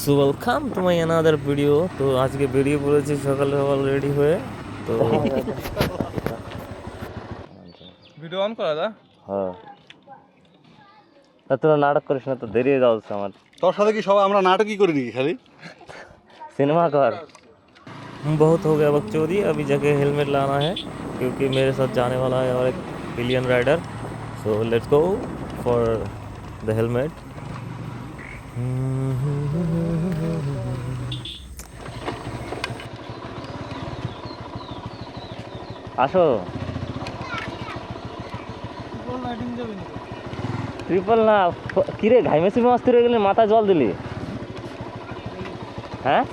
So welcome to my another video. তো আজকে বেরিয়ে পড়েছি সকাল সকাল রেডি হয়ে। তো ভিডিও অন করা দা। হ্যাঁ, তোরা নাটক করিস না, তো দেরি হয়ে যাচ্ছে আমার। তোর সাথে কি সবাই আমরা নাটকই করি নাকি খালি? सिनेमा कर बहुत हो गया बकचोदी। अभी जाके हेलमेट लाना है क्योंकि मेरे साथ जाने वाला है और एक pillion rider. So let's go for the helmet. আসো। ট্রিপল না, কিরে ঘাইমেছি মাছ তুলে গেলে মাথায় জল দিলি? হ্যাঁ,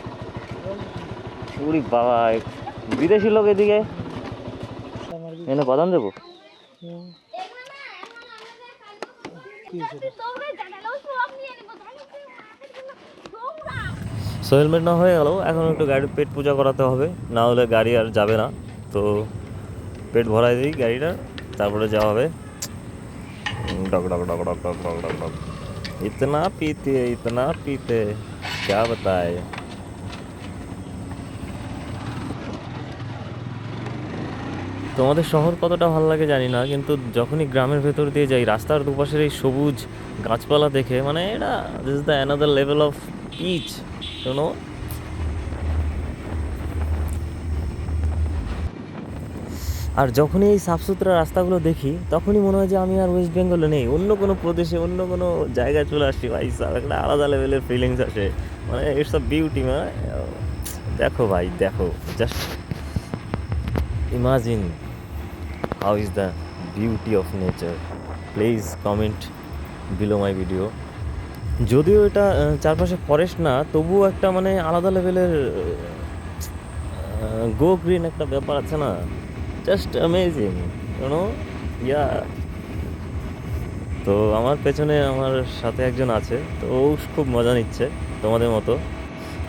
উরি বাবা, বিদেশি লোক এদিকে এনে বাদাম দেবো। সো হেলমেট না হয়ে গেল, এখন একটু গাড়ির পেট পূজা করাতে হবে, না হলে গাড়ি আর যাবে না। তো পেট ভরাই দিই গাড়িটা, তারপরে যাওয়া হবে। डग डग डग डग डग डग डग डग इतना पीते क्या बताए। তোমাদের শহর কতটা ভালো লাগে জানি না, কিন্তু যখনই গ্রামের ভেতর দিয়ে যাই, রাস্তার দুপাশের এই সবুজ গাছপালা দেখে, মানে এটা this is the another level of pitch, you know. আর যখনই এই সাফসুতরা রাস্তাগুলো দেখি, তখনই মনে হয় যে আমি আর ওয়েস্ট বেঙ্গলে নেই, অন্য কোনো প্রদেশে, অন্য কোনো জায়গায় চলে আসছি। ভাই সাহেব, একটা আলাদা লেভেলের ফিলিংস আসে, মানে ইটস আ বিউটি। মানে দেখো ভাই, দেখো, just imagine how is the beauty of nature. Please comment below my video. যদিও এটা চারপাশে ফরেস্ট না, তবুও একটা মানে আলাদা লেভেলের গো গ্রিন একটা ব্যাপার আছে না, জাস্ট অ্যামেজিং, ইউনো। ইয়া, তো আমার পেছনে আমার সাথে একজন আছে, তো ও খুব মজা নিচ্ছে তোমাদের মতো।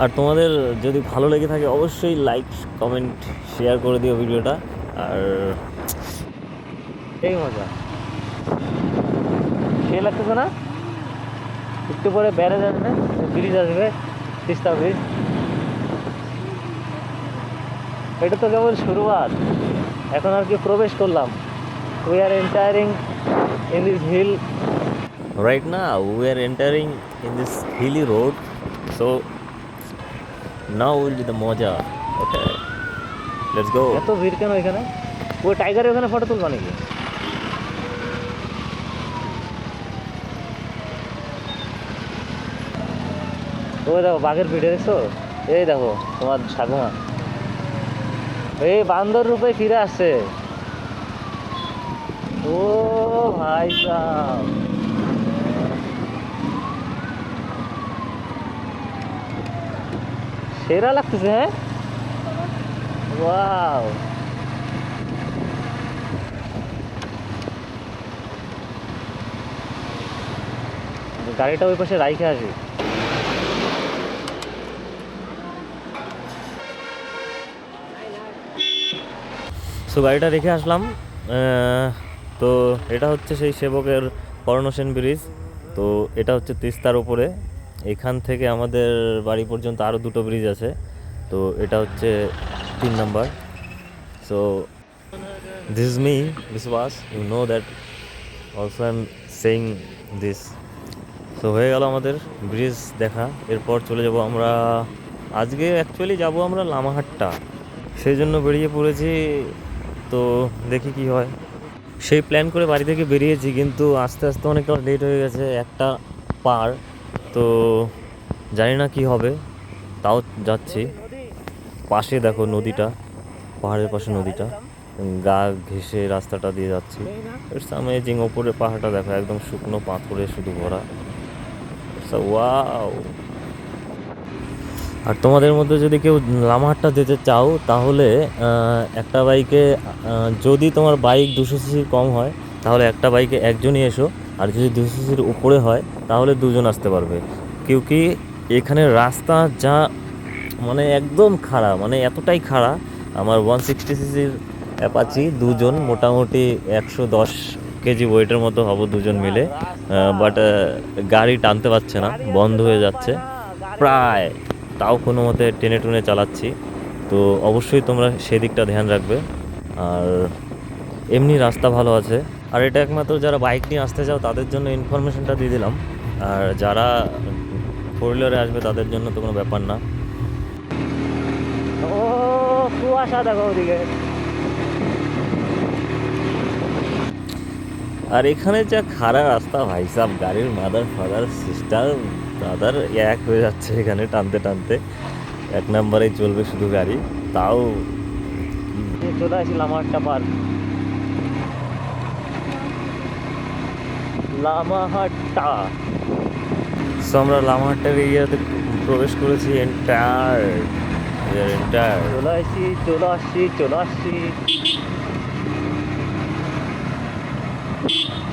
আর তোমাদের যদি ভালো লেগে থাকে অবশ্যই লাইক কমেন্ট শেয়ার করে দিও ভিডিওটা। আর এই মজা সে লাগতেছে না? একটু পরে ব্যারেজ আসবে, ব্রিজ আসবে, তিস্তা ব্রিজ। এটা তো কেবল শুরুয়াত, এখন আর কি প্রবেশ করলাম। We are entering in this hill right now, we are entering in this hilly road. So now will be the moja. Okay, let's go. এত ভিড় কেন এখানে? ওই টাইগারের ওখানে ফটো তুলবা নাকি? ওই দেখো বাঘের ভিড়ে দেখছো? এই দেখো তোমার সাগুমা, এই বান্দর রূপে ফিরে আসছে। ও ভাই সাহেব, সেরা লাগতেছে। হ্যাঁ, ওয়াও। গাড়িটা ওই পাশে রাইখে আসি। সো গাড়িটা রেখে আসলাম। তো এটা হচ্ছে সেই সেবকের কর্ণসেন ব্রিজ। তো এটা হচ্ছে তিস্তার উপরে, এখান থেকে আমাদের বাড়ি পর্যন্ত আরও দুটো ব্রিজ আছে। তো এটা হচ্ছে 3 number. So this is me Biswas, you know that also I am saying this. তো হয়ে গেল আমাদের ব্রিজ দেখা। এরপর চলে যাব আমরা, আজকে অ্যাকচুয়ালি যাব আমরা লামাহাট্টা, সেই জন্য বেরিয়ে পড়েছি। তো দেখি কি হয়। সেই প্ল্যান করে বাড়ি থেকে বেরিয়েছি, কিন্তু আস্তে আস্তে অনেকটা লেট হয়ে গেছে, 1টা পার। তো জানি না কি হবে, তাও যাচ্ছি। পাশে দেখো নদীটা, পাহাড়ের পাশে নদীটা, গা ঘেঁষে রাস্তাটা দিয়ে যাচ্ছি। It's amazing. ওপরে পাহাড়টা দেখো, একদম শুকনো পাথরে শুধু ভরা। ওয়াও। আর তোমাদের মধ্যে যদি কেউ লামাহাট্টা যেতে চাও, তাহলে একটা বাইকে, যদি তোমার বাইক 200 সিসির কম হয় তাহলে একটা বাইকে একজনই এসো, আর যদি 200 সিসির উপরে হয় তাহলে দুজন আসতে পারবে। কিউকি এখানে রাস্তা যা মানে একদম খাড়া, মানে এতটাই খাড়া। আমার 160 সিসির অ্যাপাচি দুজন মোটামুটি 110 কেজি ওয়েটের মতো হব দুজন মিলে, বাট গাড়ি টানতে পারছে না, বন্ধ হয়ে যাচ্ছে প্রায়, তাও কোনো মতে টেনে টুনে চালাচ্ছি। তো অবশ্যই তোমরা সেদিকটা ধ্যান রাখবে। আর এমনি রাস্তা ভালো আছে। আর এটা একমাত্র যারা বাইক নিয়ে আসতে চাও তাদের জন্য ইনফরমেশনটা দিয়ে দিলাম। আর যারা ফোর হুইলারে আসবে তাদের জন্য তো কোনো ব্যাপার না। ও কুয়াশা দেখো ওদিকে। আর এখানে যা খারাপ রাস্তা ভাই সাহেব, গাড়ির মাদার ফাদার সিস্টার দাদার এক হয়ে যাচ্ছে এখানে টানতে টানতে। এক নম্বরেই চলবে শুধু গাড়ি, তাও চলে আসি লামাহাট্টা পার্ক। লামাহাট্টা, সো আমরা লামাহাট্টার এরিয়াতে প্রবেশ করেছি। এন্টার চলে আসছি।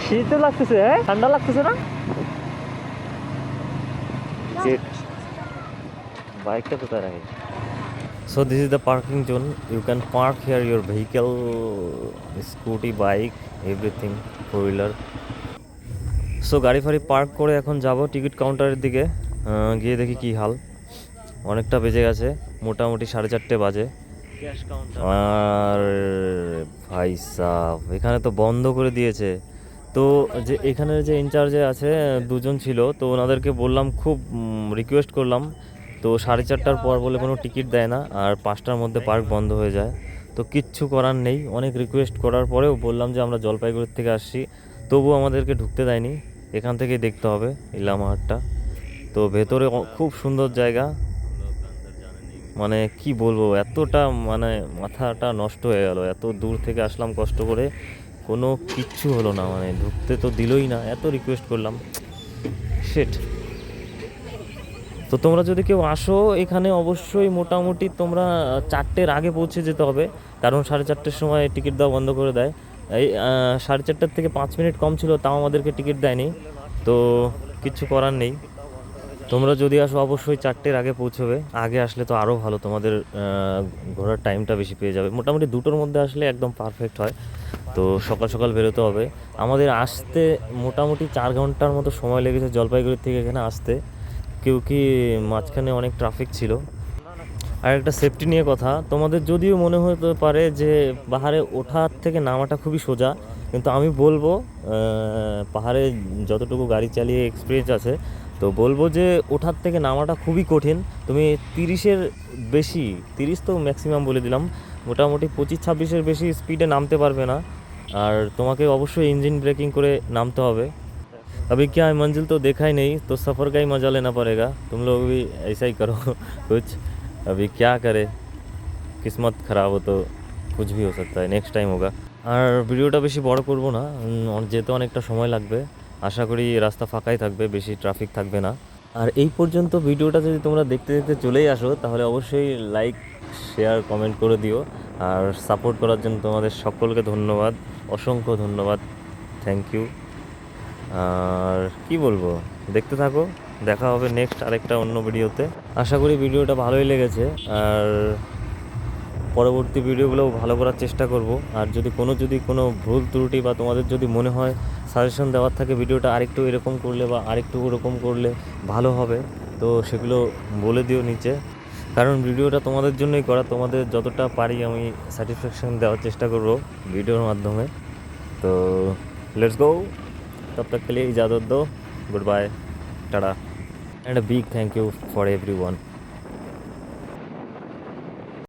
শীত লাগতেছে, হ্যাঁ ঠান্ডা লাগতেছে না? বাইকটা কোথায় রাখি? So this is the parking zone. You can park here your vehicle, scooty, bike, everything, four wheeler. So গাড়ি ফাড়ি পার্ক করে এখন যাব টিকিট কাউন্টারের দিকে। গিয়ে দেখি কি হাল। অনেকটা বেজে গেছে, মোটামুটি 4:30 বাজে। আর ভাই সাহ এখানে তো বন্ধ করে দিয়েছে। তো যে এখানের যে ইনচার্জে আছে দুজন ছিল, তো ওনাদেরকে বললাম, খুব রিকোয়েস্ট করলাম। তো 4:30টার পর বলে কোনো টিকিট দেয় না, আর 5টার মধ্যে পার্ক বন্ধ হয়ে যায়। তো কিচ্ছু করার নেই, অনেক রিকোয়েস্ট করার পরেও বললাম যে আমরা জলপাইগুড়ির থেকে আসছি, তবুও আমাদেরকে ঢুকতে দেয়নি। এখান থেকেই দেখতে হবে ইলামাহাটটা। তো ভেতরে খুব সুন্দর জায়গা, মানে কি বলবো, এতটা মানে মাথাটা নষ্ট হয়ে গেল। এত দূর থেকে আসলাম কষ্ট করে, কোনো কিচ্ছু হলো না, মানে ঢুকতে তো দিলই না, এত রিকোয়েস্ট করলাম, শিট। তো তোমরা যদি কেউ আসো এখানে, অবশ্যই মোটামুটি তোমরা 4টের আগে পৌঁছে যেতে হবে, কারণ 4:30টার সময় টিকিট দেওয়া বন্ধ করে দেয়। এই 4:30টার থেকে 5 মিনিট কম ছিল, তাও আমাদেরকে টিকিট দেয়নি। তো কিচ্ছু করার নেই, তোমরা যদি আসো অবশ্যই 4টের আগে পৌঁছবে। আগে আসলে তো আরও ভালো, তোমাদের ঘোরার টাইমটা বেশি পেয়ে যাবে। মোটামুটি 2টোর মধ্যে আসলে একদম পারফেক্ট হয়। তো সকাল সকাল বেরোতে হবে। আমাদের আসতে মোটামুটি 4 ঘন্টার মতো সময় লেগেছে জলপাইগুড়ি থেকে এখানে আসতে, কেউ কি মাঝখানে অনেক ট্রাফিক ছিল। আর একটা সেফটি নিয়ে কথা, তোমাদের যদিও মনে হতে পারে যে পাহাড়ে ওঠার থেকে নামাটা খুবই সোজা, কিন্তু আমি বলবো পাহাড়ে যতটুকু গাড়ি চালিয়ে এক্সপিরিয়েন্স আছে, তো বলবো যে ওঠার থেকে নামাটা খুবই কঠিন। তুমি 30-এর বেশি, 30 তো ম্যাক্সিমাম বলে দিলাম, মোটামুটি 25-26-এর বেশি স্পিডে নামতে পারবে না। আর তোমাকে অবশ্যই ইঞ্জিন ব্রেকিং করে নামতে হবে। अभी क्या है, मंजिल तो देखा ही नहीं, तो सफ़र का ही मज़ा लेना पड़ेगा। तुम लोग भी ऐसा ही करो कुछ। अभी क्या करे, किस्मत ख़राब हो तो कुछ भी हो सकता है, नेक्स्ट टाइम होगा। আর ভিডিওটা বেশি বড় করব না, যেতে অনেকটা সময় লাগবে। আশা করি রাস্তা ফাঁকাই থাকবে, বেশি ট্রাফিক থাকবে না। আর এই পর্যন্ত ভিডিওটা যদি তোমরা দেখতে দেখতে চলেই আসো, তাহলে অবশ্যই লাইক, শেয়ার, কমেন্ট করে দিও। আর সাপোর্ট করার জন্য তোমাদের সকলকে ধন্যবাদ, অসংখ্য ধন্যবাদ, থ্যাংক ইউ। আর কি বলবো, দেখতে থাকো, দেখা হবে নেক্সট আরেকটা অন্য ভিডিওতে। আশা করি ভিডিওটা ভালোই লেগেছে, আর পরবর্তী ভিডিওগুলোও ভালো করার চেষ্টা করব। আর যদি কোনো ভুল ত্রুটি বা তোমাদের যদি মনে হয় সাজেশন দেওয়ার থাকে ভিডিওটা আরেকটু এরকম করলে বা আরেকটু ওরকম করলে ভালো হবে, তো সেগুলো বলে দিও নিচে, কারণ ভিডিওটা তোমাদের জন্যই করা। তোমাদের যতটা পারি আমি স্যাটিসফ্যাকশন দেওয়ার চেষ্টা করব ভিডিওর মাধ্যমে। তো লেটস গো, तब तक के लिए इजाज़त दो, good bye, tata, and a big thank you for everyone.